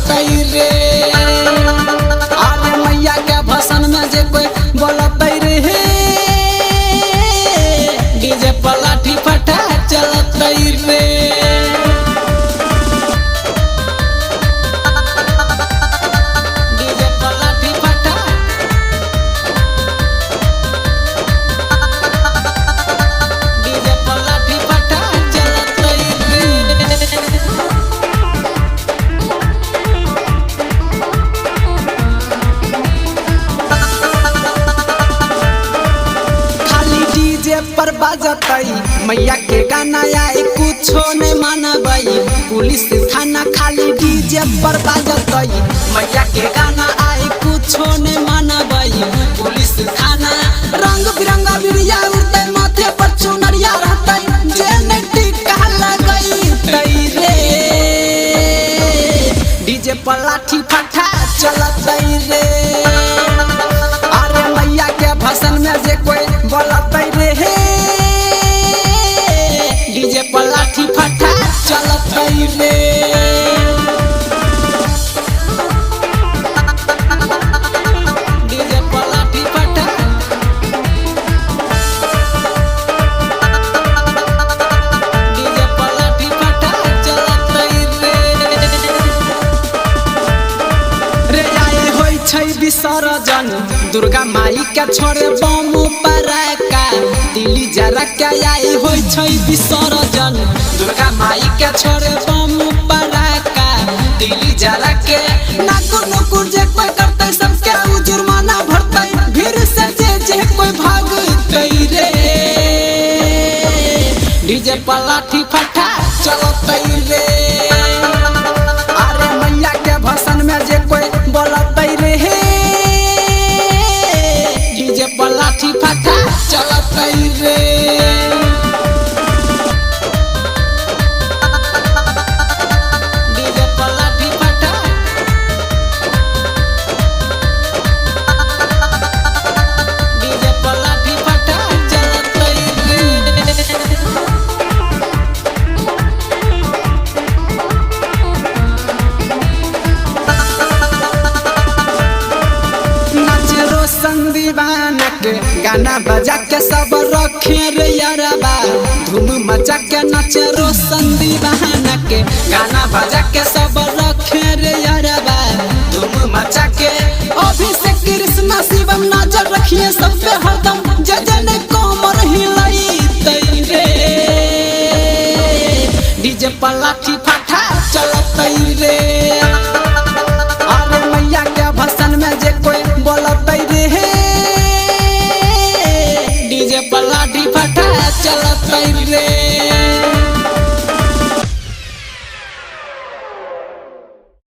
चलतई रे। अरे मैया के भसन में जे कोई बोलतई रे, डीजे पर लाठी फटा चलतई रे। डीजे पर लाठी फटा, डीजे पर लाठी फटा चलतई रे। खाली डीजे पर बाजतई मैया के गाना आए कुछो ने मानबई। पुलिस थाना खाली डीजे पर बाजतई मैया के गाना आए कुछो ने मानबई। पुलिस थाना रंग बिरंगा बिरिया उड़ते माथे पर चुनरिया रहतई, जेने टीका लगई तई रे। डीजे पर लाठी फटा चलतई रे। अरे मैया के भसन में जे कोई बोलतई रे, डीजे पर लाठी फटा चलतई रे। डीजे पर लाठी फटा, डीजे पर लाठी फटा चलतई रे। रे आए होई छै विसर्जन दुर्गा माई के छोड़े बम पराका। दिल्ली जरा के आए होई छै विसर्जन दुर्गा माई के छोड़े बम पराका। दिल्ली जरा के नाकुर नुकुर जे कोई करतै सबके उ जुर्माना भरतै। भीड़ से जे कोई भागतै रे, डीजे पर लाठी फटा चलतई रे। अरे मैया के भसन में जे कोई बोलतई रे, डीजे पर लाठी फटा चलतई रे। डीजे पर लाठी फटा, डीजे पर लाठी फटा चलतई रे। नाचे रोशन दीवाना के गाना बजा के सब रखे रे यारबा। धूम मचा के नाचे रोशन दीवाना के गाना बजा के सब रखे रे यारबा। धूम मचा के अभिषेक कृष्णा शिवम नजर रखिए सब पे हरदम, जजने कोमर हिलाई तई रे। डीजे पर लाठी फटा चलतई रे। अरे मैया के भसन में जे कोई बोलतई रे, डीजे पर लाठी फटा चलतई रे।